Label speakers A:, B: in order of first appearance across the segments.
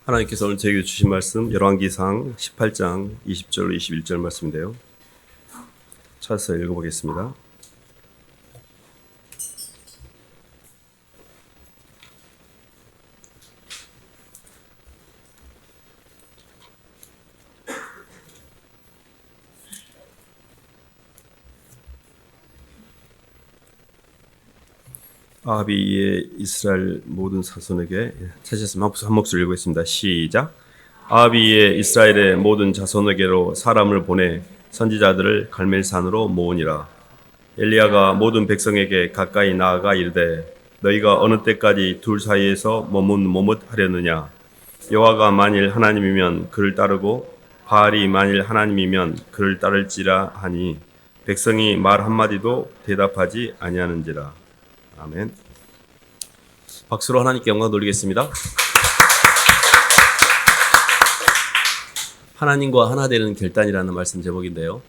A: 하나님께서 오늘 저에게 주신 말씀 열왕기상 18장 20절로 21절 말씀인데요. 찾아서 읽어보겠습니다. 아합이 이에 이스라엘 모든 자손에게 찾으셨으면 한 목소리 읽겠습니다. 시작. 아합이 이에 이스라엘의 모든 자손에게로 사람을 보내 선지자들을 갈멜산으로 모으니라. 엘리야가 모든 백성에게 가까이 나아가 이르되 너희가 어느 때까지 둘 사이에서 머뭇머뭇하려느냐. 여호와가 만일 하나님이면 그를 따르고 바알이 만일 하나님이면 그를 따를지라 하니 백성이 말 한마디도 대답하지 아니하는지라. 아멘. 박수로 하나님께 영광 돌리겠습니다. 하나님과 하나 되는 결단이라는 말씀 제목인데요.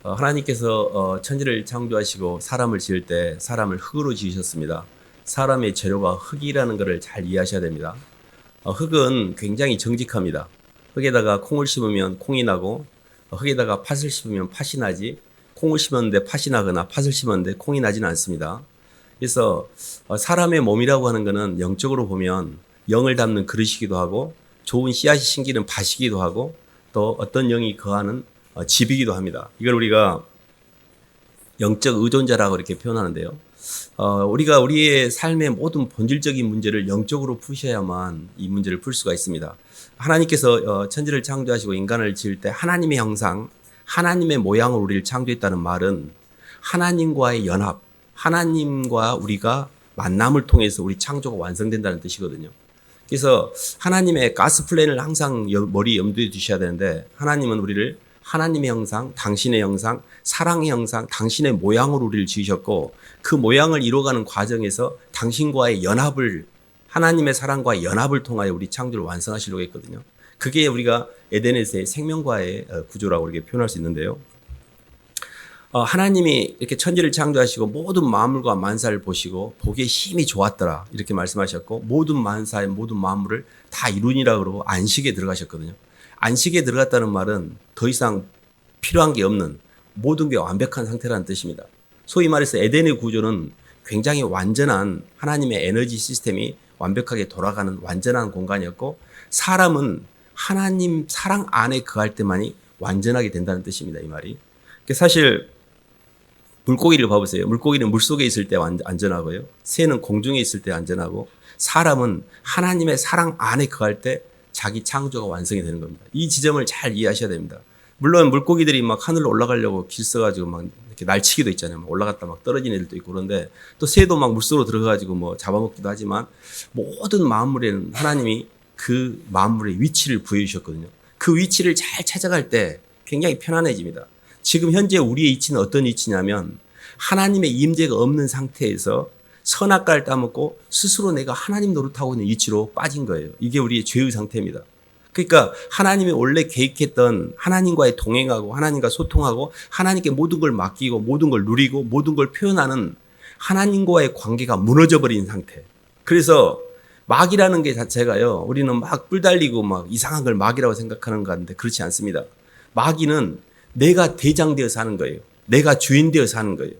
A: 하나님께서 천지를 창조하시고 사람을 지을 때 사람을 흙으로 지으셨습니다. 사람의 재료가 흙이라는 것을 잘 이해하셔야 됩니다. 흙은 굉장히 정직합니다. 흙에다가 콩을 심으면 콩이 나고 흙에다가 팥을 심으면 팥이 나지, 콩을 심었는데 팥이 나거나 팥을 심었는데 콩이 나지는 않습니다. 그래서 사람의 몸이라고 하는 것은 영적으로 보면 영을 담는 그릇이기도 하고 좋은 씨앗이 심기는 밭이기도 하고 또 어떤 영이 거하는 집이기도 합니다. 이걸 우리가 영적 의존자라고 이렇게 표현하는데요. 우리가 우리의 삶의 모든 본질적인 문제를 영적으로 푸셔야만 이 문제를 풀 수가 있습니다. 하나님께서 천지를 창조하시고 인간을 지을 때 하나님의 형상, 하나님의 모양으로 우리를 창조했다는 말은 하나님과의 연합, 하나님과 우리가 만남을 통해서 우리 창조가 완성된다는 뜻이거든요. 그래서 하나님의 가스 플랜을 항상 머리 염두에 두셔야 되는데 하나님은 우리를 하나님의 형상, 당신의 형상, 사랑의 형상, 당신의 모양으로 우리를 지으셨고 그 모양을 이루어가는 과정에서 당신과의 연합을 하나님의 사랑과의 연합을 통하여 우리 창조를 완성하시려고 했거든요. 그게 우리가 에덴에서의 생명과의 구조라고 이렇게 표현할 수 있는데요. 하나님이 이렇게 천지를 창조하시고 모든 만물과 만사를 보시고 보기에 힘이 좋았더라 이렇게 말씀하셨고 모든 만사의 모든 만물을 다 이루니라 그러고 안식에 들어가셨거든요. 안식에 들어갔다는 말은 더 이상 필요한 게 없는 모든 게 완벽한 상태라는 뜻입니다. 소위 말해서 에덴의 구조는 굉장히 완전한 하나님의 에너지 시스템이 완벽하게 돌아가는 완전한 공간이었고 사람은 하나님 사랑 안에 거할 때만이 완전하게 된다는 뜻입니다. 이 말이. 사실 물고기를 봐보세요. 물고기는 물속에 있을 때 안전하고요. 새는 공중에 있을 때 안전하고 사람은 하나님의 사랑 안에 거할 때 자기 창조가 완성이 되는 겁니다. 이 지점을 잘 이해하셔야 됩니다. 물론 물고기들이 막 하늘로 올라가려고 길 써가지고 막 이렇게 날치기도 있잖아요. 막 올라갔다 막 떨어지는 애들도 있고 그런데 또 새도 막 물속으로 들어가가지고 뭐 잡아먹기도 하지만 모든 만물에는 하나님이 그 만물의 위치를 부여해 주셨거든요. 그 위치를 잘 찾아갈 때 굉장히 편안해집니다. 지금 현재 우리의 위치는 어떤 위치냐면 하나님의 임재가 없는 상태에서 선악과를 따먹고 스스로 내가 하나님 노릇하고 있는 위치로 빠진 거예요. 이게 우리의 죄의 상태입니다. 그러니까 하나님이 원래 계획했던 하나님과의 동행하고 하나님과 소통하고 하나님께 모든 걸 맡기고 모든 걸 누리고 모든 걸 표현하는 하나님과의 관계가 무너져버린 상태. 그래서 막이라는 게 자체가요. 우리는 막 뿔 달리고 막 이상한 걸 막이라고 생각하는 것 같은데 그렇지 않습니다. 마귀는 내가 대장되어 사는 거예요. 내가 주인 되어 사는 거예요.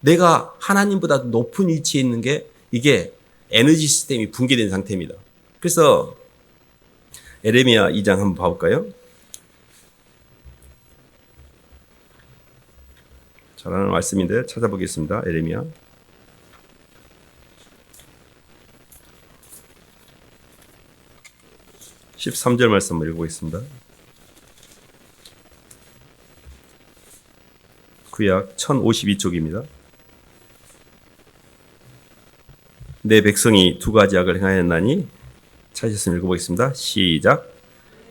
A: 내가 하나님보다 높은 위치에 있는 게 이게 에너지 시스템이 붕괴된 상태입니다. 그래서 에레미야 2장 한번 봐볼까요? 잘하는 말씀인데 찾아보겠습니다. 에레미야 13절 말씀 한번 읽어보겠습니다. 구약 1052쪽입니다. 내 백성이 두 가지 악을 행하였나니 찾으셨으면 읽어보겠습니다. 시작.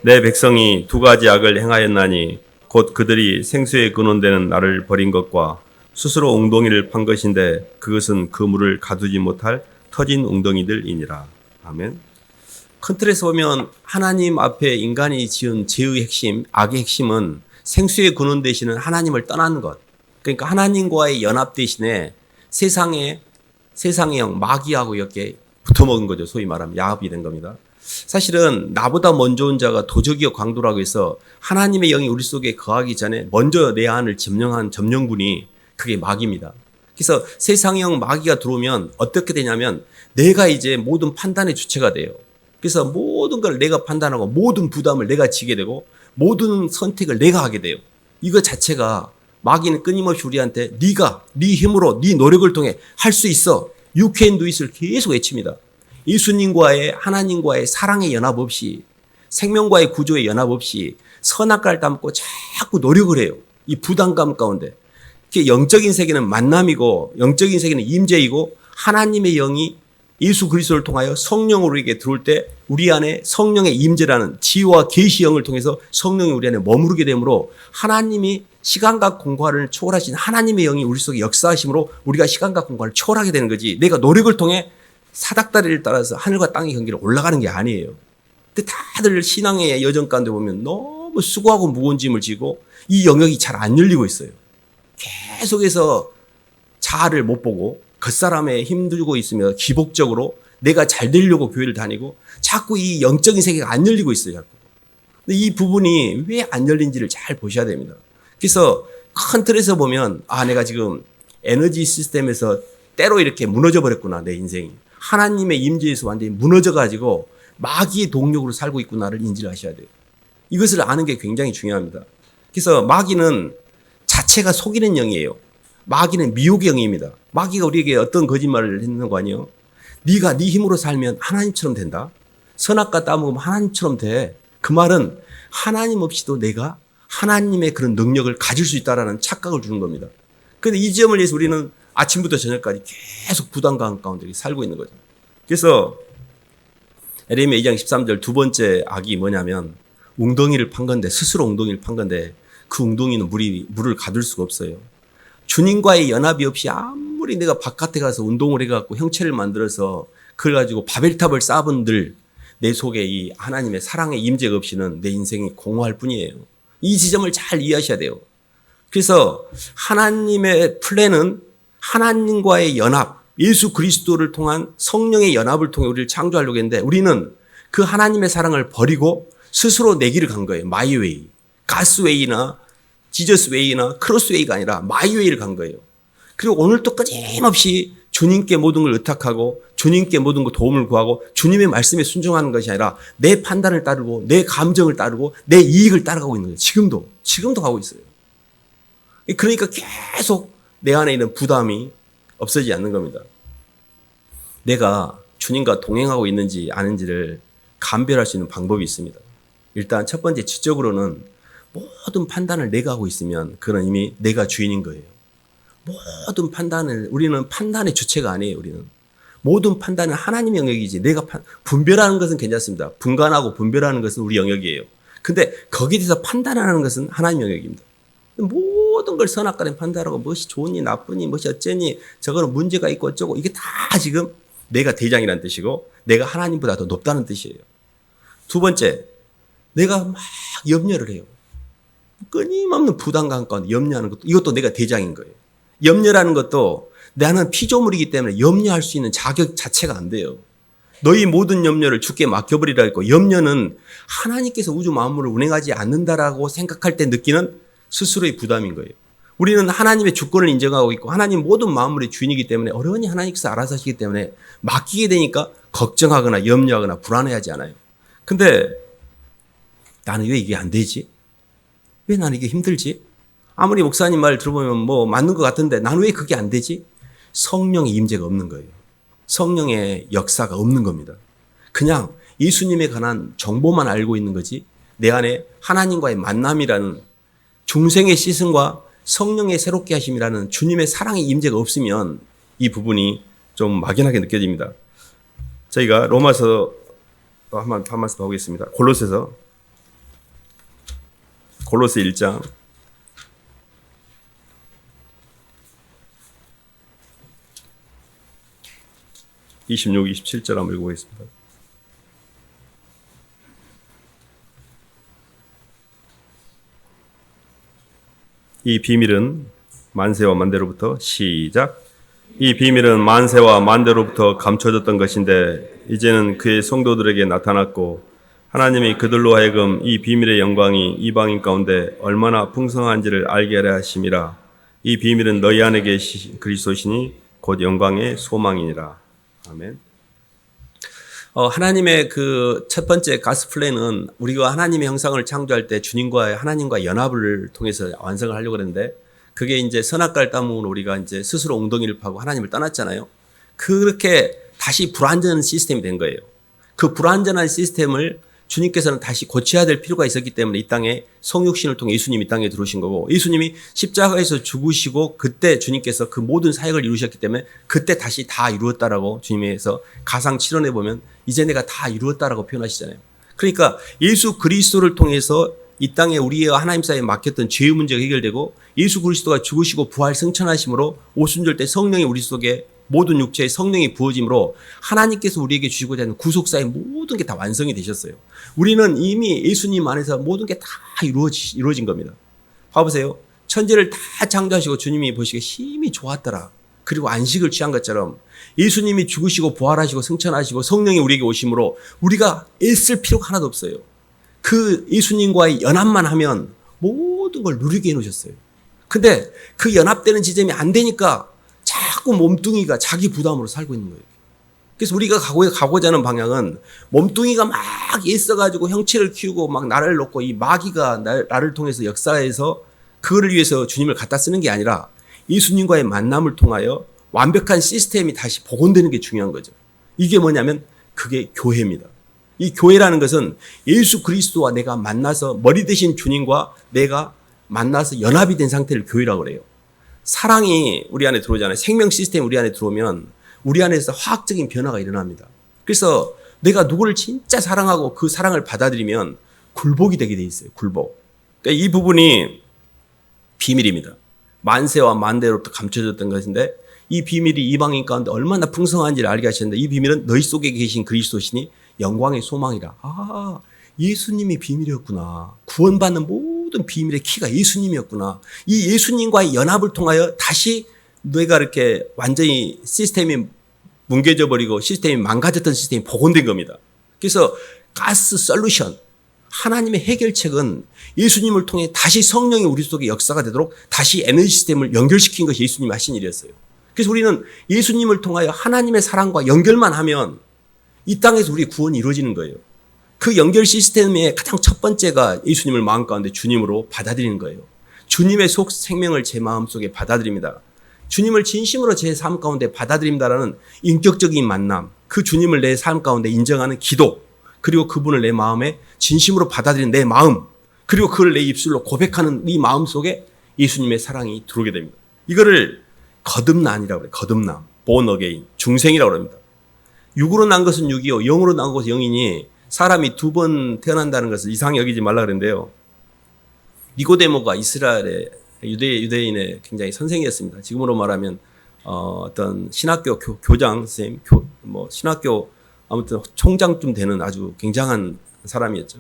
A: 내 백성이 두 가지 악을 행하였나니 곧 그들이 생수에 근원되는 나를 버린 것과 스스로 웅덩이를 판 것인데 그것은 그 물을 가두지 못할 터진 웅덩이들이니라. 아멘. 큰 틀에서 보면 하나님 앞에 인간이 지은 죄의 핵심, 악의 핵심은 생수에 근원 되시는 하나님을 떠나는 것. 그러니까 하나님과의 연합 대신에 세상의 영, 마귀하고 이렇게 붙어먹은 거죠. 소위 말하면 야합이 된 겁니다. 사실은 나보다 먼저 온 자가 도적이요 강도라고 해서 하나님의 영이 우리 속에 거하기 전에 먼저 내 안을 점령한 점령군이 그게 마귀입니다. 그래서 세상의 영 마귀가 들어오면 어떻게 되냐면 내가 이제 모든 판단의 주체가 돼요. 그래서 모든 걸 내가 판단하고 모든 부담을 내가 지게 되고 모든 선택을 내가 하게 돼요. 이거 자체가 마귀는 끊임없이 우리한테 네가 네 힘으로 네 노력을 통해 할 수 있어. You can do it을 계속 외칩니다. 예수님과의 하나님과의 사랑의 연합 없이 생명과의 구조의 연합 없이 선악과를 담고 자꾸 노력을 해요. 이 부담감 가운데. 영적인 세계는 만남이고 영적인 세계는 임재이고 하나님의 영이 예수 그리스도를 통하여 성령으로 우리에게 들어올 때 우리 안에 성령의 임재라는 지혜와 계시 영을 통해서 성령이 우리 안에 머무르게 되므로 하나님이 시간과 공간을 초월하신 하나님의 영이 우리 속에 역사하심으로 우리가 시간과 공간을 초월하게 되는 거지 내가 노력을 통해 사닥다리를 따라서 하늘과 땅의 경계를 올라가는 게 아니에요. 근데 다들 신앙의 여정 가운데 보면 너무 수고하고 무거운 짐을 지고 이 영역이 잘 안 열리고 있어요. 계속해서 자아를 못 보고 겉사람에 힘들고 있으며 기복적으로 내가 잘 되려고 교회를 다니고 자꾸 이 영적인 세계가 안 열리고 있어요. 자꾸. 근데 이 부분이 왜 안 열린지를 잘 보셔야 됩니다. 그래서 큰 틀에서 보면 내가 지금 에너지 시스템에서 때로 이렇게 무너져 버렸구나 내 인생이. 하나님의 임재에서 완전히 무너져 가지고 마귀의 동력으로 살고 있구나를 인지를 하셔야 돼요. 이것을 아는 게 굉장히 중요합니다. 그래서 마귀는 자체가 속이는 영이에요. 마귀는 미혹의 영입니다. 마귀가 우리에게 어떤 거짓말을 했는 거 아니에요? 네가 네 힘으로 살면 하나님처럼 된다. 선악과 따먹으면 하나님처럼 돼. 그 말은 하나님 없이도 내가 하나님의 그런 능력을 가질 수 있다라는 착각을 주는 겁니다. 그런데 이 지점을 위해서 우리는 아침부터 저녁까지 계속 부담감 가운데 살고 있는 거죠. 그래서 에레미야 2장 13절 두 번째 악이 뭐냐면 웅덩이를 판 건데 스스로 웅덩이를 판 건데 그 웅덩이는 물을 가둘 수가 없어요. 주님과의 연합이 없이 아무리 내가 바깥에 가서 운동을 해갖고 형체를 만들어서 그걸 가지고 바벨탑을 쌓아본들 내 속에 이 하나님의 사랑의 임재가 없이는 내 인생이 공허할 뿐이에요. 이 지점을 잘 이해하셔야 돼요. 그래서 하나님의 플랜은 하나님과의 연합, 예수 그리스도를 통한 성령의 연합을 통해 우리를 창조하려고 했는데 우리는 그 하나님의 사랑을 버리고 스스로 내 길을 간 거예요. 마이 웨이. 가스 웨이나 지저스 웨이나 크로스 웨이가 아니라 마이 웨이를 간 거예요. 그리고 오늘도 끊임없이 주님께 모든 걸 의탁하고 주님께 모든 걸 도움을 구하고 주님의 말씀에 순종하는 것이 아니라 내 판단을 따르고 내 감정을 따르고 내 이익을 따라가고 있는 거예요. 지금도 가고 있어요. 그러니까 계속 내 안에 있는 부담이 없어지지 않는 겁니다. 내가 주님과 동행하고 있는지 아닌지를 감별할 수 있는 방법이 있습니다. 일단 첫 번째 지적으로는 모든 판단을 내가 하고 있으면 그건 이미 내가 주인인 거예요. 모든 판단을 우리는 판단의 주체가 아니에요. 우리는 모든 판단은 하나님 영역이지 내가 분별하는 것은 괜찮습니다. 분간하고 분별하는 것은 우리 영역이에요. 근데 거기에 대해서 판단하는 것은 하나님 영역입니다. 모든 걸 선악과는 판단하고 무엇이 좋으니 나쁘니 무엇이 어쩌니 저거는 문제가 있고 어쩌고 이게 다 지금 내가 대장이라는 뜻이고 내가 하나님보다 더 높다는 뜻이에요. 두 번째, 내가 막 염려를 해요. 끊임없는 부담감 가운데 염려하는 것도 이것도 내가 대장인 거예요. 염려라는 것도 나는 피조물이기 때문에 염려할 수 있는 자격 자체가 안 돼요. 너희 모든 염려를 주께 맡겨버리라 했고 염려는 하나님께서 우주 만물을 운행하지 않는다라고 생각할 때 느끼는 스스로의 부담인 거예요. 우리는 하나님의 주권을 인정하고 있고 하나님 모든 만물의 주인이기 때문에 어려우니 하나님께서 알아서 하시기 때문에 맡기게 되니까 걱정하거나 염려하거나 불안해하지 않아요. 근데 나는 왜 이게 안 되지? 왜 나는 이게 힘들지? 아무리 목사님 말 들어보면 뭐 맞는 것 같은데 나는 왜 그게 안 되지? 성령의 임재가 없는 거예요. 성령의 역사가 없는 겁니다. 그냥 예수님에 관한 정보만 알고 있는 거지 내 안에 하나님과의 만남이라는 중생의 시선과 성령의 새롭게 하심이라는 주님의 사랑의 임재가 없으면 이 부분이 좀 막연하게 느껴집니다. 저희가 로마서 한 말씀 보겠습니다. 골로새 1장 26, 27절 한번 읽어보겠습니다. 이 비밀은 만세와 만대로부터 시작. 이 비밀은 만세와 만대로부터 감춰졌던 것인데 이제는 그의 성도들에게 나타났고 하나님이 그들로 하여금 이 비밀의 영광이 이방인 가운데 얼마나 풍성한지를 알게 하려 하심이라. 이 비밀은 너희 안에 계신 그리스도시니 곧 영광의 소망이니라. 아멘. 하나님의 그 첫 번째 가스 플랜은 우리가 하나님의 형상을 창조할 때 주님과 하나님과 연합을 통해서 완성을 하려고 했는데, 그게 이제 선악과를 따먹은 우리가 이제 스스로 엉덩이를 파고 하나님을 떠났잖아요. 그렇게 다시 불완전한 시스템이 된 거예요. 그 불완전한 시스템을 주님께서는 다시 고쳐야 될 필요가 있었기 때문에 이 땅에 성육신을 통해 예수님이 이 땅에 들어오신 거고, 예수님이 십자가에서 죽으시고 그때 주님께서 그 모든 사역을 이루셨기 때문에 그때 다시 다 이루었다라고 주님에서 가상 7원에 보면 이제 내가 다 이루었다라고 표현하시잖아요. 그러니까 예수 그리스도를 통해서 이 땅에 우리와 하나님 사이에 막혔던 죄의 문제가 해결되고, 예수 그리스도가 죽으시고 부활 승천하심으로 오순절 때 성령이 우리 속에 모든 육체에 성령이 부어짐으로 하나님께서 우리에게 주시고자 하는 구속사의 모든 게 다 완성이 되셨어요. 우리는 이미 예수님 안에서 모든 게 다 이루어진 겁니다. 봐보세요. 천지를 다 창조하시고 주님이 보시기에 힘이 좋았더라. 그리고 안식을 취한 것처럼 예수님이 죽으시고 부활하시고 승천하시고 성령이 우리에게 오심으로 우리가 애쓸 필요가 하나도 없어요. 그 예수님과의 연합만 하면 모든 걸 누리게 해놓으셨어요. 근데 그 연합되는 지점이 안 되니까 자꾸 몸뚱이가 자기 부담으로 살고 있는 거예요. 그래서 우리가 가고자 하는 방향은 몸뚱이가 막 애써가지고 형체를 키우고 막 나를 놓고 이 마귀가 나를 통해서 역사해서 그거를 위해서 주님을 갖다 쓰는 게 아니라 예수님과의 만남을 통하여 완벽한 시스템이 다시 복원되는 게 중요한 거죠. 이게 뭐냐면 그게 교회입니다. 이 교회라는 것은 예수 그리스도와 내가 만나서 머리 대신 주님과 내가 만나서 연합이 된 상태를 교회라고 그래요. 사랑이 우리 안에 들어오잖아요. 생명 시스템이 우리 안에 들어오면 우리 안에서 화학적인 변화가 일어납니다. 그래서 내가 누구를 진짜 사랑하고 그 사랑을 받아들이면 굴복이 되게 돼 있어요. 굴복. 그러니까 이 부분이 비밀입니다. 만세와 만대로부터 감춰졌던 것인데 이 비밀이 이방인 가운데 얼마나 풍성한지를 알게 하셨는데, 이 비밀은 너희 속에 계신 그리스도시니 영광의 소망이라. 아, 예수님이 비밀이었구나. 구원받는 모든 비밀의 키가 예수님이었구나. 이 예수님과의 연합을 통하여 다시 내가 이렇게 완전히 시스템이 뭉개져 버리고 시스템이 망가졌던 시스템이 복원된 겁니다. 그래서 가스 솔루션, 하나님의 해결책은 예수님을 통해 다시 성령이 우리 속에 역사가 되도록 다시 에너지 시스템을 연결시킨 것이 예수님이 하신 일이었어요. 그래서 우리는 예수님을 통하여 하나님의 사랑과 연결만 하면 이 땅에서 우리 구원이 이루어지는 거예요. 그 연결 시스템의 가장 첫 번째가 예수님을 마음 가운데 주님으로 받아들이는 거예요. 주님의 속 생명을 제 마음속에 받아들입니다. 주님을 진심으로 제 삶 가운데 받아들인다라는 인격적인 만남, 그 주님을 내 삶 가운데 인정하는 기도, 그리고 그분을 내 마음에 진심으로 받아들이는 내 마음, 그리고 그걸 내 입술로 고백하는 이 마음 속에 예수님의 사랑이 들어오게 됩니다. 이거를 거듭남이라고 해요. 거듭남, born again, 중생이라고 합니다. 육으로 난 것은 육이요, 영으로 난 것은 영이니 사람이 두 번 태어난다는 것을 이상히 여기지 말라 그랬는데요. 니고데모가 이스라엘의 유대인의 굉장히 선생이었습니다. 지금으로 말하면 어떤 신학교 교장 선생님, 신학교 아무튼 총장쯤 되는 아주 굉장한 사람이었죠.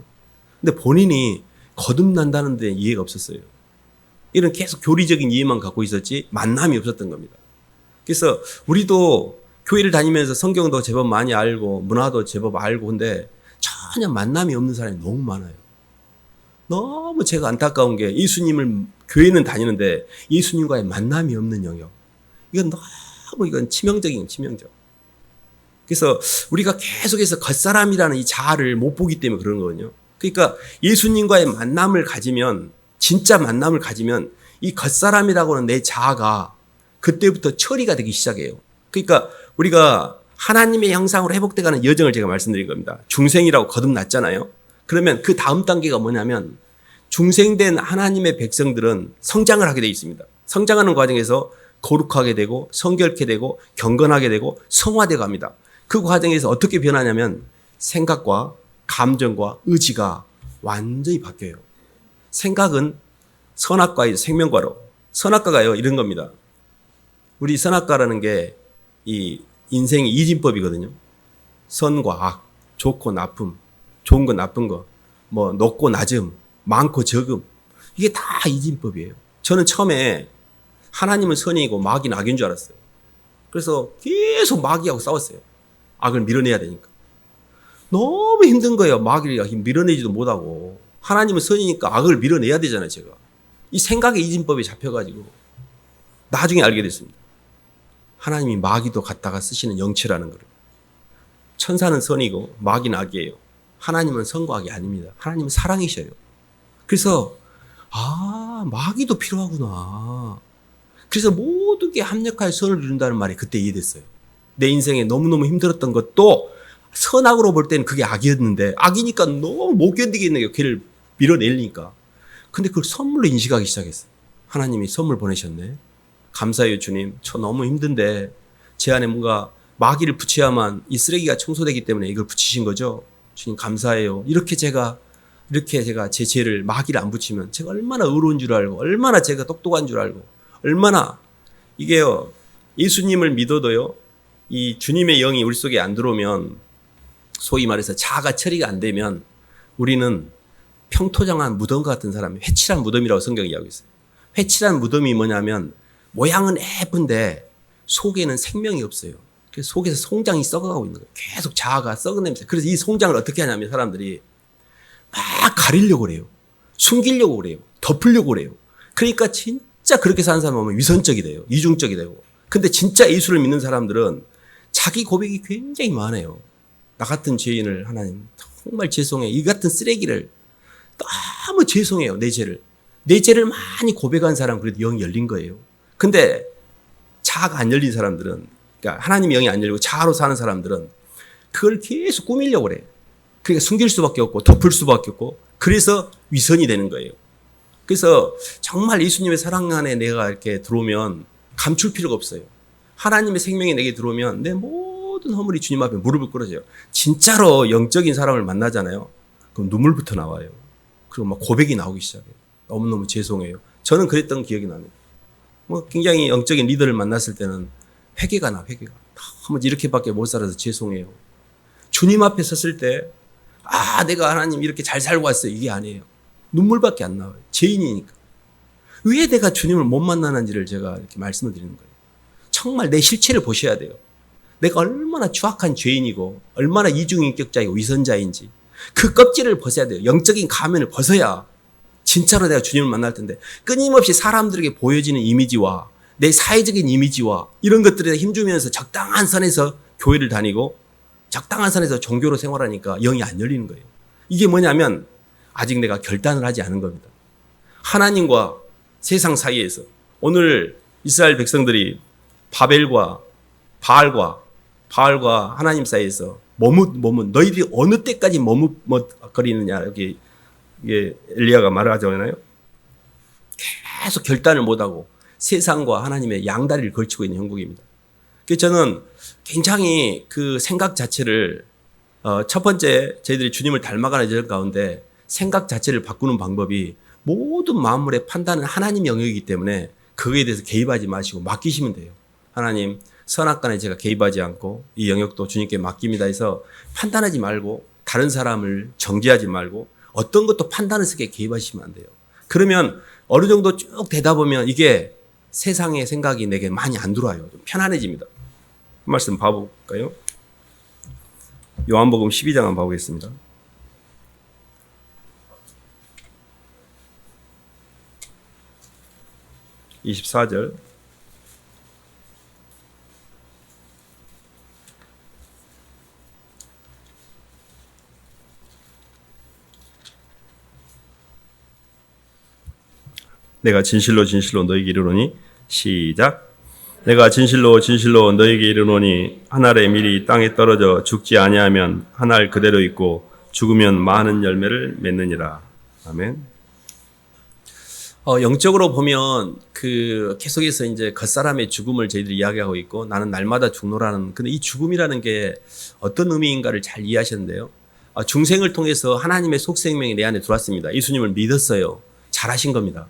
A: 근데 본인이 거듭난다는 데 이해가 없었어요. 이런 계속 교리적인 이해만 갖고 있었지 만남이 없었던 겁니다. 그래서 우리도 교회를 다니면서 성경도 제법 많이 알고 문화도 제법 알고 근데 전혀 만남이 없는 사람이 너무 많아요. 너무 제가 안타까운 게 예수님을 교회는 다니는데 예수님과의 만남이 없는 영역. 이건 치명적. 그래서 우리가 계속해서 겉사람이라는 이 자아를 못 보기 때문에 그런 거거든요. 그러니까 예수님과의 만남을 가지면, 진짜 만남을 가지면 이 겉사람이라고 하는 내 자아가 그때부터 처리가 되기 시작해요. 그러니까 우리가 하나님의 형상으로 회복돼가는 여정을 제가 말씀드린 겁니다. 중생이라고 거듭났잖아요. 그러면 그 다음 단계가 뭐냐면 중생된 하나님의 백성들은 성장을 하게 되어 있습니다. 성장하는 과정에서 거룩하게 되고 성결케 되고 경건하게 되고 성화되어 갑니다. 그 과정에서 어떻게 변하냐면 생각과 감정과 의지가 완전히 바뀌어요. 생각은 선악과의 생명과로. 선악과가요 이런 겁니다. 우리 선악과라는 게 이 인생의 이진법이거든요. 선과 악, 좋고 나쁨, 좋은 거 나쁜 거, 뭐 높고 낮음, 많고 적음, 이게 다 이진법이에요. 저는 처음에 하나님은 선이고 마귀는 악인 줄 알았어요. 그래서 계속 마귀하고 싸웠어요. 악을 밀어내야 되니까. 너무 힘든 거예요. 마귀를 밀어내지도 못하고. 하나님은 선이니까 악을 밀어내야 되잖아요, 제가. 이 생각의 이진법에 잡혀가지고 나중에 알게 됐습니다. 하나님이 마귀도 갖다가 쓰시는 영체라는 거를. 천사는 선이고 마귀는 악이에요. 하나님은 선과 악이 아닙니다. 하나님은 사랑이셔요. 그래서 마귀도 필요하구나. 그래서 모든 게 합력하여 선을 이룬다는 말이 그때 이해됐어요. 내 인생에 너무너무 힘들었던 것도 선악으로 볼 때는 그게 악이었는데 악이니까 너무 못 견디겠는 게 걔를 밀어내리니까. 근데 그걸 선물로 인식하기 시작했어요. 하나님이 선물 보내셨네. 감사해요, 주님. 저 너무 힘든데 제 안에 뭔가 마귀를 붙여야만 이 쓰레기가 청소되기 때문에 이걸 붙이신 거죠. 주님 감사해요. 이렇게 제가 제 죄를 마귀를 안 붙이면 제가 얼마나 의로운 줄 알고 얼마나 제가 똑똑한 줄 알고 얼마나 이게요. 예수님을 믿어도요. 이 주님의 영이 우리 속에 안 들어오면 소위 말해서 자아가 처리가 안 되면 우리는 평토장한 무덤과 같은 사람이 회칠한 무덤이라고 성경이 이야기하고 있어요. 회칠한 무덤이 뭐냐면 모양은 예쁜데 속에는 생명이 없어요. 그래서 속에서 송장이 썩어가고 있는 거예요. 계속 자아가 썩은 냄새. 그래서 이 송장을 어떻게 하냐면 사람들이 막 가리려고 그래요. 숨기려고 그래요. 덮으려고 그래요. 그러니까 진짜 그렇게 사는 사람 보면 위선적이 돼요. 이중적이 되고. 근데 진짜 예수를 믿는 사람들은 자기 고백이 굉장히 많아요. 나 같은 죄인을 하나님 정말 죄송해요. 이 같은 쓰레기를 너무 죄송해요. 내 죄를 많이 고백한 사람 그래도 영이 열린 거예요. 근데 자아가 안 열린 사람들은 그러니까 하나님의 영이 안 열리고 자아로 사는 사람들은 그걸 계속 꾸미려고 그래요. 그러니까 숨길 수밖에 없고 덮을 수밖에 없고 그래서 위선이 되는 거예요. 그래서 정말 예수님의 사랑 안에 내가 이렇게 들어오면 감출 필요가 없어요. 하나님의 생명이 내게 들어오면 내 모든 허물이 주님 앞에 무릎을 꿇어져요. 진짜로 영적인 사람을 만나잖아요. 그럼 눈물부터 나와요. 그리고 막 고백이 나오기 시작해요. 너무너무 죄송해요. 저는 그랬던 기억이 납니다. 굉장히 영적인 리더를 만났을 때는 회개가 너무 이렇게밖에 못 살아서 죄송해요. 주님 앞에 섰을 때 내가 하나님 이렇게 잘 살고 왔어요. 이게 아니에요. 눈물밖에 안 나와요. 죄인이니까. 왜 내가 주님을 못 만나는지를 제가 이렇게 말씀을 드리는 거예요. 정말 내 실체를 보셔야 돼요. 내가 얼마나 추악한 죄인이고 얼마나 이중인격자이고 위선자인지 그 껍질을 벗어야 돼요. 영적인 가면을 벗어야 진짜로 내가 주님을 만날 텐데 끊임없이 사람들에게 보여지는 이미지와 내 사회적인 이미지와 이런 것들에 힘주면서 적당한 선에서 교회를 다니고 적당한 선에서 종교로 생활하니까 영이 안 열리는 거예요. 이게 뭐냐면 아직 내가 결단을 하지 않은 겁니다. 하나님과 세상 사이에서 오늘 이스라엘 백성들이 바알과 하나님 사이에서 너희들이 어느 때까지 머뭇거리느냐 이게 엘리야가 말하잖아요. 계속 결단을 못하고 세상과 하나님의 양다리를 걸치고 있는 형국입니다. 그래서 저는 굉장히 그 생각 자체를 첫 번째 저희들이 주님을 닮아가는 여정 가운데 생각 자체를 바꾸는 방법이 모든 만물의 판단은 하나님 영역이기 때문에 그거에 대해서 개입하지 마시고 맡기시면 돼요. 하나님 선악간에 제가 개입하지 않고 이 영역도 주님께 맡깁니다 해서 판단하지 말고 다른 사람을 정죄하지 말고 어떤 것도 판단을 쓰게 개입하시면 안 돼요. 그러면 어느 정도 쭉 되다 보면 이게 세상의 생각이 내게 많이 안 들어와요. 좀 편안해집니다. 한 말씀 봐볼까요? 요한복음 12장 한번 봐보겠습니다. (24절) 내가 진실로 진실로 너희에게 이르노니 시작. 내가 진실로 진실로 너희에게 이르노니 한 알의 밀이 땅에 떨어져 죽지 아니하면 한 알 그대로 있고 죽으면 많은 열매를 맺느니라. 아멘. 영적으로 보면 계속해서 이제 겉사람의 죽음을 저희들이 이야기하고 있고 나는 날마다 죽노라는 근데 이 죽음이라는 게 어떤 의미인가를 잘 이해하셨는데요. 중생을 통해서 하나님의 속생명이 내 안에 들어왔습니다. 예수님을 믿었어요. 잘하신 겁니다.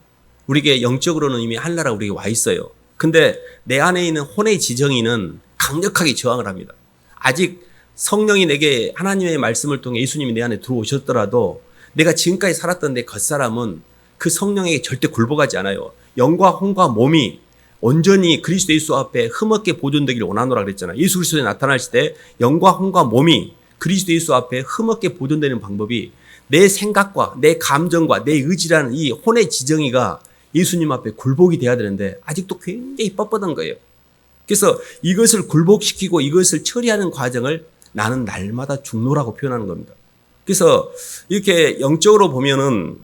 A: 우리에게 영적으로는 이미 하늘나라가 우리에게 와 있어요. 근데 내 안에 있는 혼의 지정이는 강력하게 저항을 합니다. 아직 성령이 내게 하나님의 말씀을 통해 예수님이 내 안에 들어오셨더라도 내가 지금까지 살았던 내 겉사람은 그 성령에게 절대 굴복하지 않아요. 영과 혼과 몸이 온전히 그리스도 예수 앞에 흠없게 보존되기를 원하노라 그랬잖아요. 예수 그리스도에 나타나실 때 영과 혼과 몸이 그리스도 예수 앞에 흠없게 보존되는 방법이 내 생각과 내 감정과 내 의지라는 이 혼의 지정이가 예수님 앞에 굴복이 돼야 되는데 아직도 굉장히 뻣뻣한 거예요. 그래서 이것을 굴복시키고 이것을 처리하는 과정을 나는 날마다 중노라고 표현하는 겁니다. 그래서 이렇게 영적으로 보면은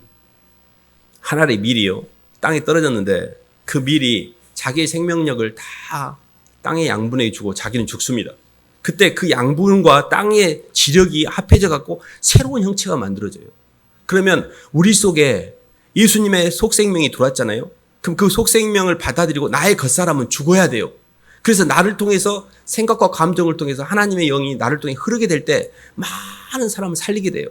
A: 한 알의 밀이요, 땅에 떨어졌는데 그 밀이 자기의 생명력을 다 땅에 양분해 주고 자기는 죽습니다. 그때 그 양분과 땅의 지력이 합해져 갖고 새로운 형체가 만들어져요. 그러면 우리 속에 예수님의 속생명이 들어왔잖아요. 그럼 그 속생명을 받아들이고 나의 겉사람은 죽어야 돼요. 그래서 나를 통해서 생각과 감정을 통해서 하나님의 영이 나를 통해 흐르게 될 때 많은 사람을 살리게 돼요.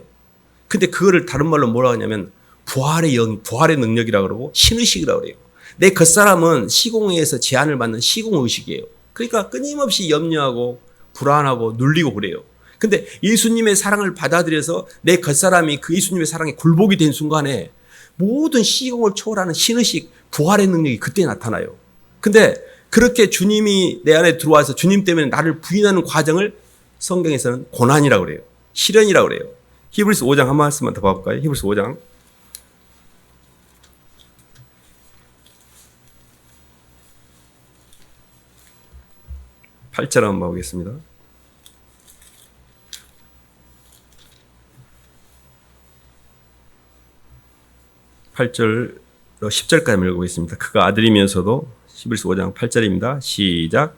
A: 근데 그거를 다른 말로 뭐라고 하냐면 부활의 영, 부활의 능력이라고 그러고 신의식이라고 그래요. 내 겉사람은 시공에 의해서 제한을 받는 시공의식이에요. 그러니까 끊임없이 염려하고 불안하고 눌리고 그래요. 근데 예수님의 사랑을 받아들여서 내 겉사람이 그 예수님의 사랑에 굴복이 된 순간에 모든 시공을 초월하는 신의식, 부활의 능력이 그때 나타나요. 근데 그렇게 주님이 내 안에 들어와서 주님 때문에 나를 부인하는 과정을 성경에서는 고난이라고 그래요. 시련이라고 그래요. 히브리서 5장 한 말씀만 더 봐볼까요? 히브리서 5장. 8절 한번 보겠습니다. 8절 10절까지 읽어보겠습니다. 그가 아들이면서도 히브리서 5장 8절입니다. 시작.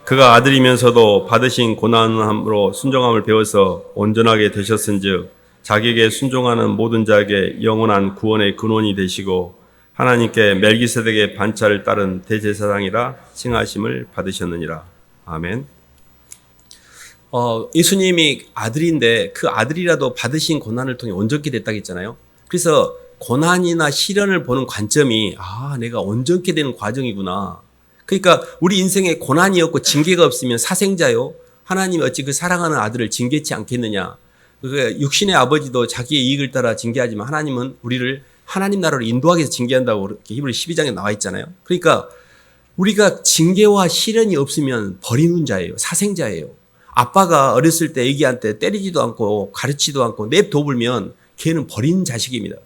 A: 그가 아들이면서도 받으신 고난함으로 순종함을 배워서 온전하게 되셨은즉 자기에게 순종하는 모든 자에게 영원한 구원의 근원이 되시고 하나님께 멜기세덱의 반차를 따른 대제사장이라 칭하심을 받으셨느니라. 아멘. 예수님이 아들인데 그 아들이라도 받으신 고난을 통해 온전케 됐다고 했잖아요. 그래서 고난이나 시련을 보는 관점이 내가 온전케 되는 과정이구나. 그러니까 우리 인생에 고난이 없고 징계가 없으면 사생자요. 하나님이 어찌 그 사랑하는 아들을 징계치 않겠느냐. 그 육신의 아버지도 자기의 이익을 따라 징계하지만 하나님은 우리를 하나님 나라로 인도하기 위해서 징계한다고 이렇게 히브리 12장에 나와 있잖아요. 그러니까 우리가 징계와 시련이 없으면 버리는 자예요. 사생자예요. 아빠가 어렸을 때 애기한테 때리지도 않고 가르치지도 않고 냅둬불면 걔는 버린 자식입니다.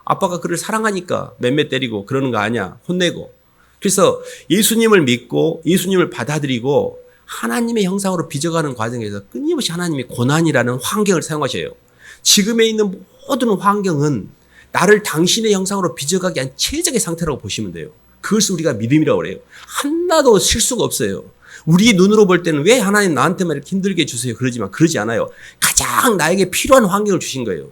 A: 아빠가 그를 사랑하니까 맴매 때리고 그러는 거 아니야. 혼내고. 그래서 예수님을 믿고 예수님을 받아들이고 하나님의 형상으로 빚어가는 과정에서 끊임없이 하나님이 고난이라는 환경을 사용하셔요. 지금에 있는 모든 환경은 나를 당신의 형상으로 빚어가기 위한 최적의 상태라고 보시면 돼요. 그것을 우리가 믿음이라고 그래요. 하나도 실수가 없어요. 우리 눈으로 볼 때는 왜 하나님 나한테만 이렇게 힘들게 주세요 그러지만 그러지 않아요. 가장 나에게 필요한 환경을 주신 거예요.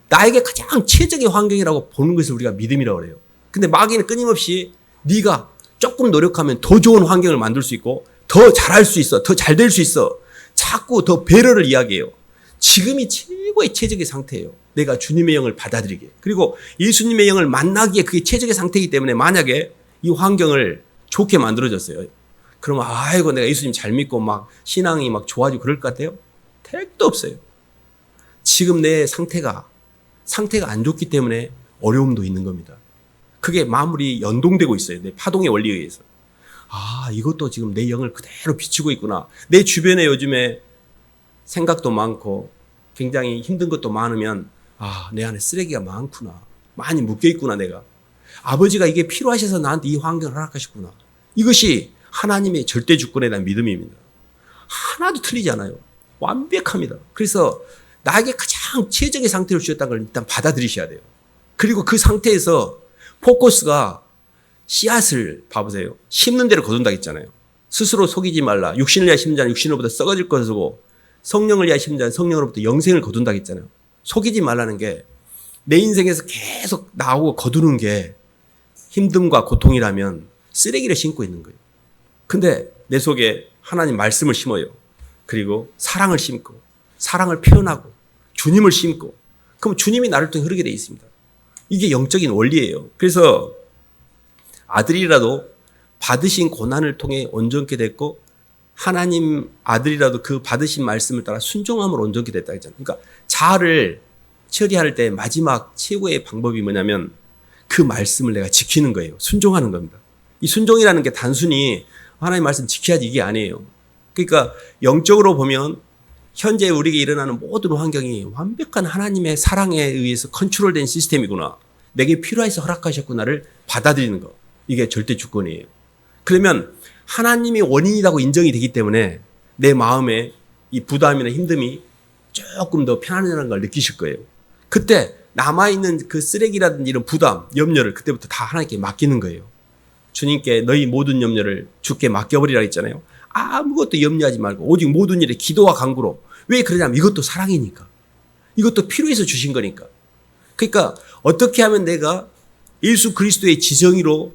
A: 나에게 가장 최적의 환경이라고 보는 것을 우리가 믿음이라고 그래요. 근데 마귀는 끊임없이 네가 조금 노력하면 더 좋은 환경을 만들 수 있고 더 잘할 수 있어. 더 잘 될 수 있어. 자꾸 더 배려를 이야기해요. 지금이 최고의 최적의 상태예요. 내가 주님의 영을 받아들이게. 그리고 예수님의 영을 만나기에 그게 최적의 상태이기 때문에 만약에 이 환경을 좋게 만들어졌어요. 그러면 아이고 내가 예수님 잘 믿고 막 신앙이 막 좋아지고 그럴 것 같아요? 택도 없어요. 지금 내 상태가 안 좋기 때문에 어려움도 있는 겁니다. 그게 마무리 연동되고 있어요. 내 파동의 원리에 의해서. 이것도 지금 내 영을 그대로 비추고 있구나. 내 주변에 요즘에 생각도 많고 굉장히 힘든 것도 많으면 내 안에 쓰레기가 많구나. 많이 묶여 있구나 내가. 아버지가 이게 필요하셔서 나한테 이 환경을 허락하셨구나. 이것이 하나님의 절대 주권에 대한 믿음입니다. 하나도 틀리지 않아요. 완벽합니다. 그래서 나에게 가장 최적의 상태를 주셨다는 걸 일단 받아들이셔야 돼요. 그리고 그 상태에서 포커스가 씨앗을 봐보세요. 심는 대로 거둔다고 했잖아요. 스스로 속이지 말라. 육신을 위하여 심는 자는 육신으로부터 썩어질 것이고 성령을 위하여 심는 자는 성령으로부터 영생을 거둔다고 했잖아요. 속이지 말라는 게 내 인생에서 계속 나오고 거두는 게 힘듦과 고통이라면 쓰레기를 심고 있는 거예요. 근데 내 속에 하나님 말씀을 심어요. 그리고 사랑을 심고 사랑을 표현하고 주님을 심고 그럼 주님이 나를 통해 흐르게 돼 있습니다. 이게 영적인 원리예요. 그래서 아들이라도 받으신 고난을 통해 온전케 됐고 하나님 아들이라도 그 받으신 말씀을 따라 순종함으로 온전케 됐다 했잖아요. 그러니까 자아를 처리할 때 마지막 최고의 방법이 뭐냐면 그 말씀을 내가 지키는 거예요. 순종하는 겁니다. 이 순종이라는 게 단순히 하나님 말씀 지켜야지 이게 아니에요. 그러니까 영적으로 보면 현재 우리에게 일어나는 모든 환경이 완벽한 하나님의 사랑에 의해서 컨트롤된 시스템이구나. 내게 필요해서 허락하셨구나를 받아들이는 거. 이게 절대 주권이에요. 그러면 하나님이 원인이라고 인정이 되기 때문에 내 마음에 이 부담이나 힘듦이 조금 더 편안하다는 걸 느끼실 거예요. 그때 남아있는 그 쓰레기라든지 이런 부담, 염려를 그때부터 다 하나님께 맡기는 거예요. 주님께 너희 모든 염려를 주께 맡겨버리라 했잖아요. 아무것도 염려하지 말고 오직 모든 일에 기도와 간구로. 왜 그러냐면 이것도 사랑이니까. 이것도 필요해서 주신 거니까. 그러니까 어떻게 하면 내가 예수 그리스도의 지정의로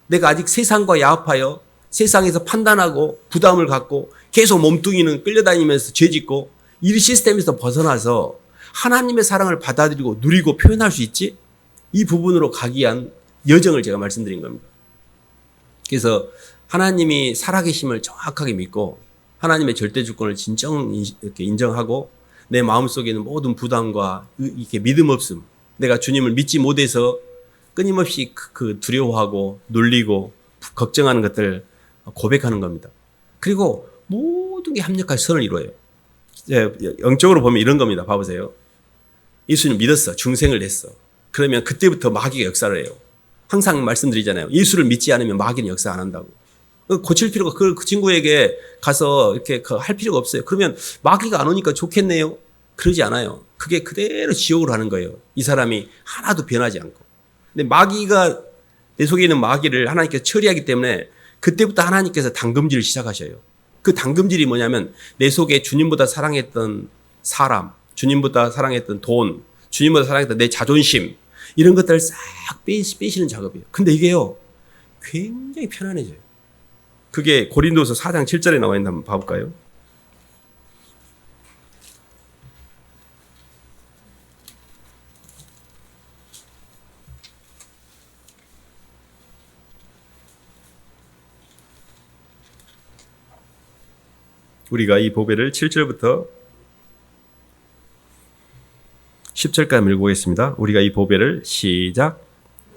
A: 내가 아직 세상과 야합하여 세상에서 판단하고 부담을 갖고 계속 몸뚱이는 끌려다니면서 죄짓고 이 시스템에서 벗어나서 하나님의 사랑을 받아들이고 누리고 표현할 수 있지? 이 부분으로 가기 위한 여정을 제가 말씀드린 겁니다. 그래서 하나님이 살아계심을 정확하게 믿고 하나님의 절대 주권을 진정 이렇게 인정하고 내 마음속에 있는 모든 부담과 이렇게 믿음 없음, 내가 주님을 믿지 못해서 끊임없이 그 두려워하고 놀리고 걱정하는 것들 고백하는 겁니다. 그리고 모든 게 합력하여 선을 이루어요. 영적으로 보면 이런 겁니다. 봐보세요. 예수님 믿었어. 중생을 냈어. 그러면 그때부터 마귀가 역사를 해요. 항상 말씀드리잖아요. 예수를 믿지 않으면 마귀는 역사 안 한다고. 고칠 필요가 그 친구에게 가서 이렇게 할 필요가 없어요. 그러면 마귀가 안 오니까 좋겠네요. 그러지 않아요. 그게 그대로 지옥으로 하는 거예요. 이 사람이 하나도 변하지 않고. 근데 마귀가 내 속에 있는 마귀를 하나님께서 처리하기 때문에 그때부터 하나님께서 당금질을 시작하셔요. 그 당금질이 뭐냐면 내 속에 주님보다 사랑했던 사람, 주님보다 사랑했던 돈, 주님보다 사랑했던 내 자존심 이런 것들을 싹 빼시는 작업이에요. 근데 이게요 굉장히 편안해져요. 그게 고린도서 4장 7절에 나와 있는 한번 봐볼까요? 우리가 이 보배를 7절부터 10절까지 읽어보겠습니다. 우리가 이 보배를 시작.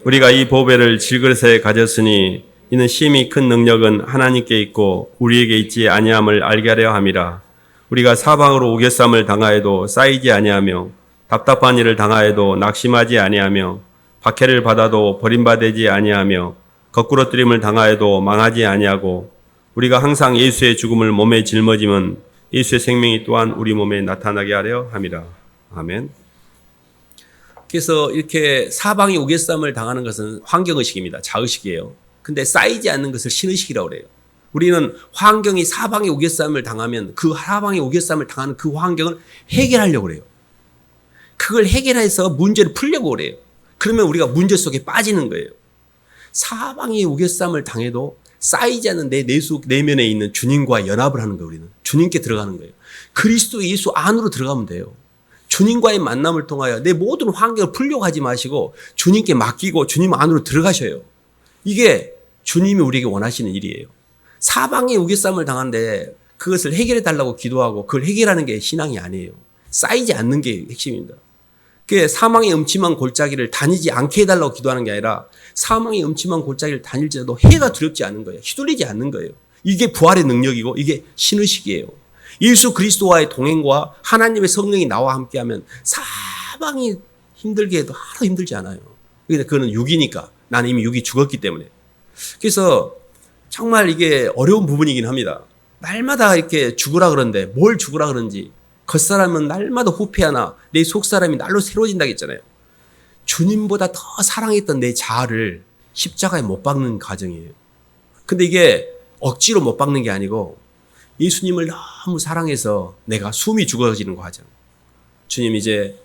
A: 우리가 이 보배를 질그릇에 가졌으니 이는 심히 큰 능력은 하나님께 있고 우리에게 있지 아니함을 알게 하려 함이라. 우리가 사방으로 우겨쌈을 당하여도 쌓이지 아니하며 답답한 일을 당하여도 낙심하지 아니하며 박해를 받아도 버림받지 아니하며 거꾸러뜨림을 당하여도 망하지 아니하고 우리가 항상 예수의 죽음을 몸에 짊어지면 예수의 생명이 또한 우리 몸에 나타나게 하려 함이라. 아멘. 그래서 이렇게 사방이 우겨쌈을 당하는 것은 환경의식입니다. 자의식이에요. 근데 쌓이지 않는 것을 신의식이라고 그래요. 우리는 환경이 사방에 우겨쌈을 당하면 그 사방에 우겨쌈을 당하는 그 환경을 해결하려고 그래요. 그걸 해결해서 문제를 풀려고 그래요. 그러면 우리가 문제 속에 빠지는 거예요. 사방에 우겨쌈을 당해도 쌓이지 않는 내 내면에 있는 주님과 연합을 하는 거예요. 우리는 주님께 들어가는 거예요. 그리스도 예수 안으로 들어가면 돼요. 주님과의 만남을 통하여 내 모든 환경을 풀려고 하지 마시고 주님께 맡기고 주님 안으로 들어가셔요. 이게 주님이 우리에게 원하시는 일이에요. 사방에 우겨쌈을 당하는데 그것을 해결해 달라고 기도하고 그걸 해결하는 게 신앙이 아니에요. 쌓이지 않는 게 핵심입니다. 그게 사망의 음침한 골짜기를 다니지 않게 해달라고 기도하는 게 아니라 사망의 음침한 골짜기를 다닐지라도 해가 두렵지 않은 거예요. 휘둘리지 않는 거예요. 이게 부활의 능력이고 이게 신의식이에요. 예수 그리스도와의 동행과 하나님의 성령이 나와 함께하면 사방이 힘들게 해도 하나도 힘들지 않아요. 그거는 육이니까. 나는 이미 육이 죽었기 때문에. 그래서 정말 이게 어려운 부분이긴 합니다. 날마다 이렇게 죽으라 그러는데 뭘 죽으라 그런지 겉사람은 날마다 후패하나 내 속사람이 날로 새로워진다고 했잖아요. 주님보다 더 사랑했던 내 자아를 십자가에 못 박는 과정이에요. 근데 이게 억지로 못 박는 게 아니고 예수님을 너무 사랑해서 내가 숨이 죽어지는 과정. 주님 이제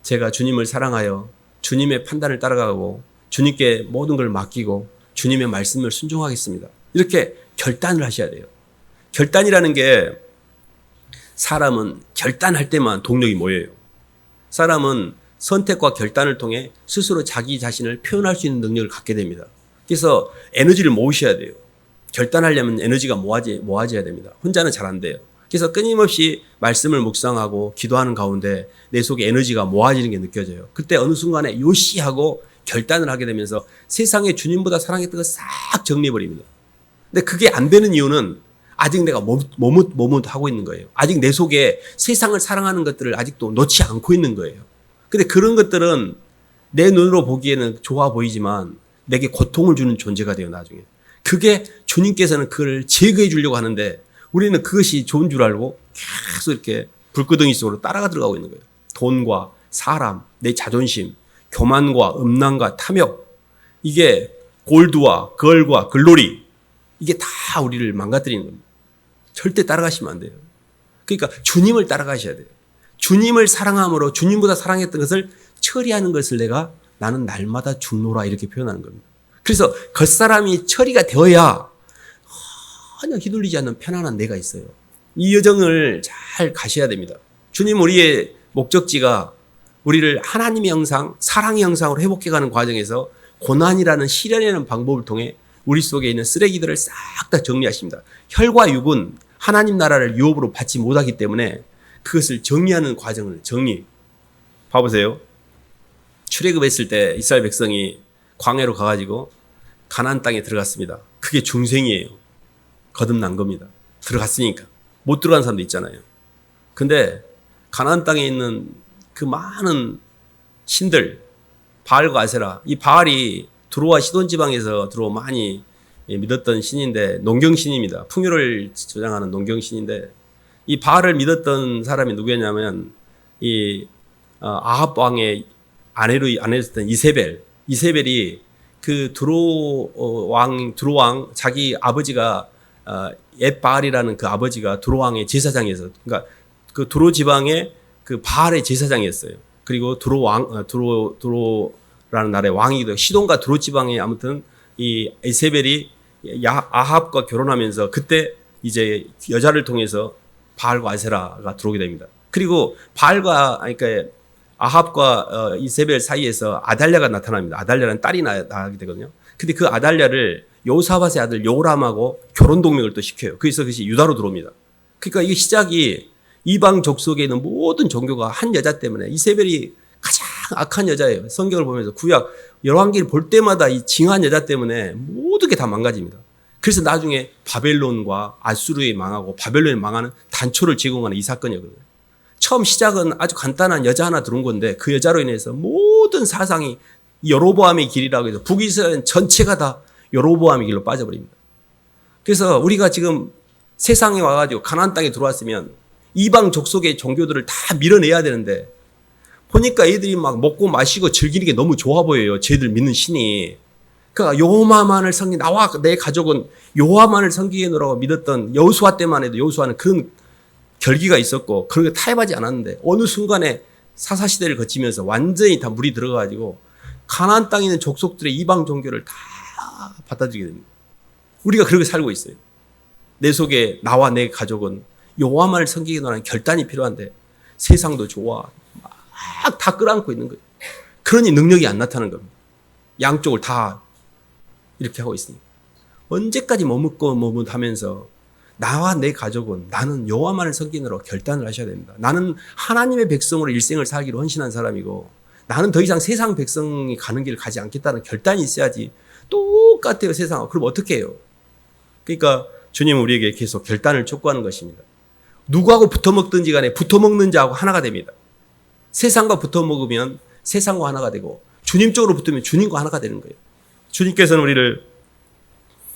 A: 제가 주님을 사랑하여 주님의 판단을 따라가고 주님께 모든 걸 맡기고 주님의 말씀을 순종하겠습니다. 이렇게 결단을 하셔야 돼요. 결단이라는 게 사람은 결단할 때만 동력이 모여요. 사람은 선택과 결단을 통해 스스로 자기 자신을 표현할 수 있는 능력을 갖게 됩니다. 그래서 에너지를 모으셔야 돼요. 결단하려면 에너지가 모아져야 됩니다. 혼자는 잘 안 돼요. 그래서 끊임없이 말씀을 묵상하고 기도하는 가운데 내 속에 에너지가 모아지는 게 느껴져요. 그때 어느 순간에 요시하고 결단을 하게 되면서 세상에 주님보다 사랑했던 거 싹 정리해버립니다. 근데 그게 안 되는 이유는 아직 내가 머뭇하고 있는 거예요. 아직 내 속에 세상을 사랑하는 것들을 아직도 놓지 않고 있는 거예요. 근데 그런 것들은 내 눈으로 보기에는 좋아 보이지만 내게 고통을 주는 존재가 돼요, 나중에. 그게 주님께서는 그걸 제거해 주려고 하는데 우리는 그것이 좋은 줄 알고 계속 이렇게 불끄덩이 속으로 따라가 들어가고 있는 거예요. 돈과 사람, 내 자존심, 교만과 음란과 탐욕, 이게 골드와 걸과 글로리, 이게 다 우리를 망가뜨리는 겁니다. 절대 따라가시면 안 돼요. 그러니까 주님을 따라가셔야 돼요. 주님을 사랑함으로 주님보다 사랑했던 것을 처리하는 것을 나는 날마다 죽노라 이렇게 표현하는 겁니다. 그래서 겉사람이 처리가 되어야 전혀 휘둘리지 않는 편안한 내가 있어요. 이 여정을 잘 가셔야 됩니다. 주님 우리의 목적지가 우리를 하나님의 형상, 사랑의 형상으로 회복해가는 과정에서 고난이라는 시련이라는 방법을 통해 우리 속에 있는 쓰레기들을 싹 다 정리하십니다. 혈과 육은 하나님 나라를 유업으로 받지 못하기 때문에 그것을 정리하는 과정을 봐보세요. 출애굽했을 때 이스라엘 백성이 광야로 가가지고 가나안 땅에 들어갔습니다. 그게 중생이에요. 거듭난 겁니다. 들어갔으니까. 못 들어간 사람도 있잖아요. 근데 가나안 땅에 있는 그 많은 신들, 바알과 아세라, 이 바알이 두로와 시돈 지방에서 두로 많이 믿었던 신인데 농경신입니다. 풍요를 조장하는 농경신인데 이 바알을 믿었던 사람이 누구였냐면 이 아합 왕의 아내였던 이세벨이 그 두로 왕 자기 아버지가 옙바알이라는 그 아버지가 두로 왕의 제사장이었어요. 그러니까 그 두로 지방의 그 바알의 제사장이었어요. 그리고 두로라는 나라의 왕이기도 시돈과 두로 지방에 아무튼 이 이세벨이 아합과 결혼하면서 그때 이제 여자를 통해서 바알과 아세라가 들어오게 됩니다. 그리고 그러니까 아합과 이세벨 사이에서 아달랴가 나타납니다. 아달랴라는 딸이 나게 되거든요. 근데 그 아달랴를 요사밧의 아들 요람하고 결혼 동맹을 또 시켜요. 그래서 그것이 유다로 들어옵니다. 그러니까 이게 시작이 이방 족속에 있는 모든 종교가 한 여자 때문에 이세벨이 가장 악한 여자예요. 성경을 보면서 구약 열왕기를 볼 때마다 이 징한 여자 때문에 모든 게 다 망가집니다. 그래서 나중에 바벨론과 아수르에 망하고 바벨론에 망하는 단초를 제공하는 이 사건이거든요. 처음 시작은 아주 간단한 여자 하나 들어온 건데 그 여자로 인해서 모든 사상이 여로보암의 길이라고 해서 북이스라엘 전체가 다 여로보암의 길로 빠져버립니다. 그래서 우리가 지금 세상에 와가지고 가나안 땅에 들어왔으면 이방 족속의 종교들을 다 밀어내야 되는데 보니까 애들이 막 먹고 마시고 즐기는 게 너무 좋아 보여요. 쟤들 믿는 신이. 그러니까 여호와만을 나와 내 가족은 여호와만을 섬기느라고 믿었던 여호수아 때만 해도 여호수아는 그런 결기가 있었고 그런 게 타협하지 않았는데 어느 순간에 사사시대를 거치면서 완전히 다 물이 들어가가지고 가나안 땅에 있는 족속들의 이방 종교를 다 받아들이게 됩니다. 우리가 그렇게 살고 있어요. 내 속에 나와 내 가족은 여호와만을 섬기기는 결단이 필요한데 세상도 좋아 막 다 끌어안고 있는 거예요. 그러니 능력이 안 나타나는 겁니다. 양쪽을 다 이렇게 하고 있으니까 언제까지 머뭇하면서 나와 내 가족은 나는 여호와만을 섬기느라고 결단을 하셔야 됩니다. 나는 하나님의 백성으로 일생을 살기로 헌신한 사람이고 나는 더 이상 세상 백성이 가는 길을 가지 않겠다는 결단이 있어야지. 똑같아요, 세상하고. 그럼 어떻게 해요? 그러니까 주님은 우리에게 계속 결단을 촉구하는 것입니다. 누구하고 붙어먹든지 간에 붙어먹는 자하고 하나가 됩니다. 세상과 붙어먹으면 세상과 하나가 되고 주님 쪽으로 붙으면 주님과 하나가 되는 거예요. 주님께서는 우리를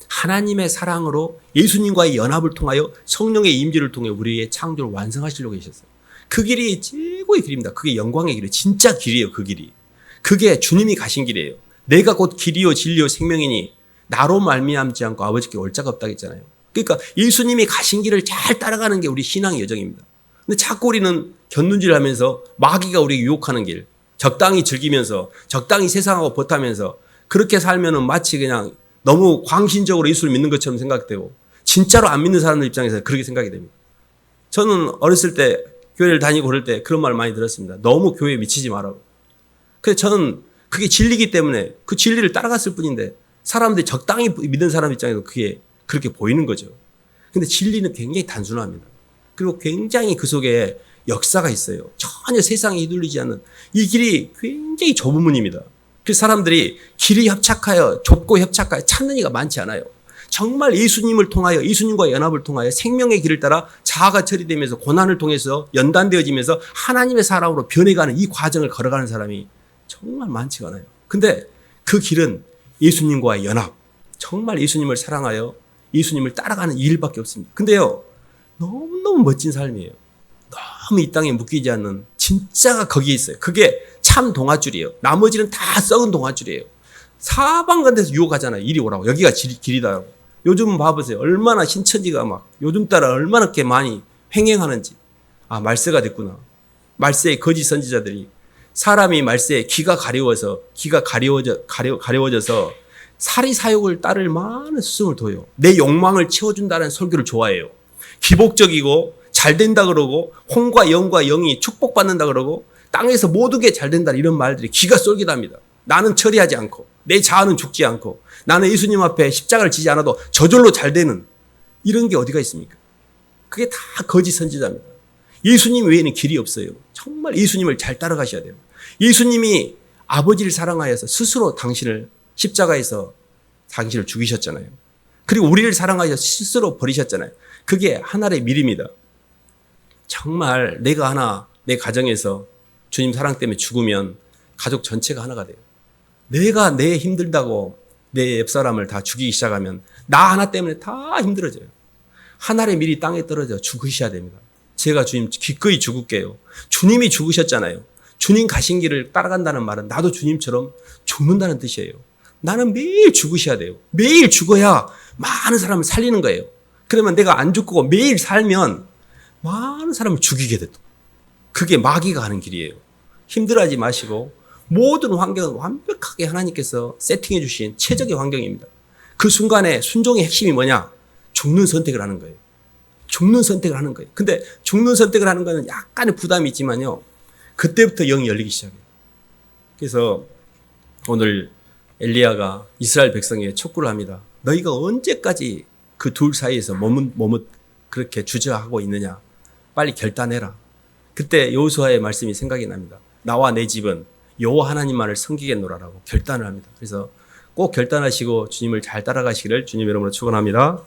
A: 하나님의 사랑으로 예수님과의 연합을 통하여 성령의 임재를 통해 우리의 창조를 완성하시려고 계셨어요. 그 길이 최고의 길입니다. 그게 영광의 길이에요. 진짜 길이에요. 그 길이. 그게 주님이 가신 길이에요. 내가 곧 길이요 진리요 생명이니 나로 말미암지 않고 아버지께 올 자가 없다고 했잖아요. 그러니까 예수님이 가신 길을 잘 따라가는 게 우리 신앙의 여정입니다. 근데 자꾸 우리는 곁눈질하면서 마귀가 우리에게 유혹하는 길, 적당히 즐기면서 적당히 세상하고 버타면서 그렇게 살면은 마치 그냥 너무 광신적으로 예수를 믿는 것처럼 생각되고 진짜로 안 믿는 사람들 입장에서 그렇게 생각이 됩니다. 저는 어렸을 때 교회를 다니고 그럴 때 그런 말 많이 들었습니다. 너무 교회에 미치지 말라고. 그래서 저는 그게 진리이기 때문에 그 진리를 따라갔을 뿐인데 사람들이 적당히 믿는 사람 입장에서 그게 그렇게 보이는 거죠. 근데 진리는 굉장히 단순합니다. 그리고 굉장히 그 속에 역사가 있어요. 전혀 세상에 휘둘리지 않는 이 길이 굉장히 좁은 문입니다. 그래서 사람들이 길이 좁고 협착하여 찾는 이가 많지 않아요. 정말 예수님을 통하여 예수님과 연합을 통하여 생명의 길을 따라 자아가 처리되면서 고난을 통해서 연단되어지면서 하나님의 사람으로 변해가는 이 과정을 걸어가는 사람이 정말 많지가 않아요. 근데 그 길은 예수님과의 연합, 정말 예수님을 사랑하여 예수님을 따라가는 이 일밖에 없습니다. 근데요, 너무너무 멋진 삶이에요. 너무 이 땅에 묶이지 않는 진짜가 거기에 있어요. 그게 참 동아줄이에요. 나머지는 다 썩은 동아줄이에요. 사방간데서 유혹하잖아요. 이리 오라고. 여기가 길이다. 요즘은 봐보세요. 얼마나 신천지가 막 요즘 따라 얼마나 이렇게 많이 횡행하는지. 아, 말세가 됐구나. 말세의 거짓 선지자들이 사람이 말세에 귀가 가려워져서 사리 사욕을 따를 많은 스승을 둬요. 내 욕망을 채워준다는 설교를 좋아해요. 기복적이고 잘 된다 그러고 홍과 영과 영이 축복받는다 그러고 땅에서 모든 게 잘 된다 이런 말들이 귀가 쏠깃합니다. 나는 처리하지 않고 내 자아는 죽지 않고 나는 예수님 앞에 십자가를 지지 않아도 저절로 잘 되는 이런 게 어디가 있습니까? 그게 다 거짓 선지자입니다. 예수님 외에는 길이 없어요. 정말 예수님을 잘 따라가셔야 돼요. 예수님이 아버지를 사랑하여서 스스로 당신을 십자가에서 당신을 죽이셨잖아요. 그리고 우리를 사랑하여서 스스로 버리셨잖아요. 그게 하나의 미리입니다. 정말 내가 하나 내 가정에서 주님 사랑 때문에 죽으면 가족 전체가 하나가 돼요. 내가 내 힘들다고 내 옆사람을 다 죽이기 시작하면 나 하나 때문에 다 힘들어져요. 하나의 밀이 땅에 떨어져 죽으셔야 됩니다. 제가 주님 기꺼이 죽을게요. 주님이 죽으셨잖아요. 주님 가신 길을 따라간다는 말은 나도 주님처럼 죽는다는 뜻이에요. 나는 매일 죽으셔야 돼요. 매일 죽어야 많은 사람을 살리는 거예요. 그러면 내가 안 죽고 매일 살면 많은 사람을 죽이게 돼요. 그게 마귀가 하는 길이에요. 힘들어하지 마시고 모든 환경은 완벽하게 하나님께서 세팅해 주신 최적의 환경입니다. 그 순간에 순종의 핵심이 뭐냐? 죽는 선택을 하는 거예요. 죽는 선택을 하는 거예요. 근데 죽는 선택을 하는 거는 약간의 부담이 있지만요. 그때부터 영이 열리기 시작해요. 그래서 오늘 엘리야가 이스라엘 백성에게 촉구를 합니다. 너희가 언제까지 그 둘 사이에서 머뭇 그렇게 주저하고 있느냐? 빨리 결단해라. 그때 여호수아의 말씀이 생각이 납니다. 나와 내 집은 여호와 하나님만을 섬기겠노라라고 결단을 합니다. 그래서 꼭 결단하시고 주님을 잘 따라가시기를 주님 이름으로 축원합니다.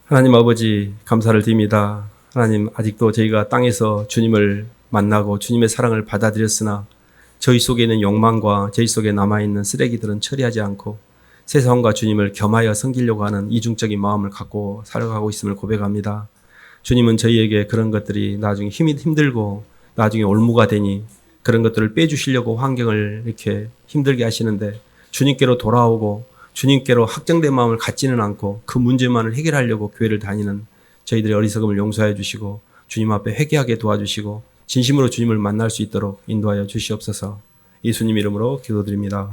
A: 하나님 아버지 감사를 드립니다. 하나님 아직도 저희가 땅에서 주님을 만나고 주님의 사랑을 받아들였으나 저희 속에 있는 욕망과 저희 속에 남아있는 쓰레기들은 처리하지 않고 세상과 주님을 겸하여 섬기려고 하는 이중적인 마음을 갖고 살아가고 있음을 고백합니다. 주님은 저희에게 그런 것들이 나중에 힘들고 나중에 올무가 되니 그런 것들을 빼주시려고 환경을 이렇게 힘들게 하시는데 주님께로 돌아오고 주님께로 확정된 마음을 갖지는 않고 그 문제만을 해결하려고 교회를 다니는 저희들의 어리석음을 용서해 주시고 주님 앞에 회개하게 도와주시고 진심으로 주님을 만날 수 있도록 인도하여 주시옵소서. 예수님 이름으로 기도드립니다.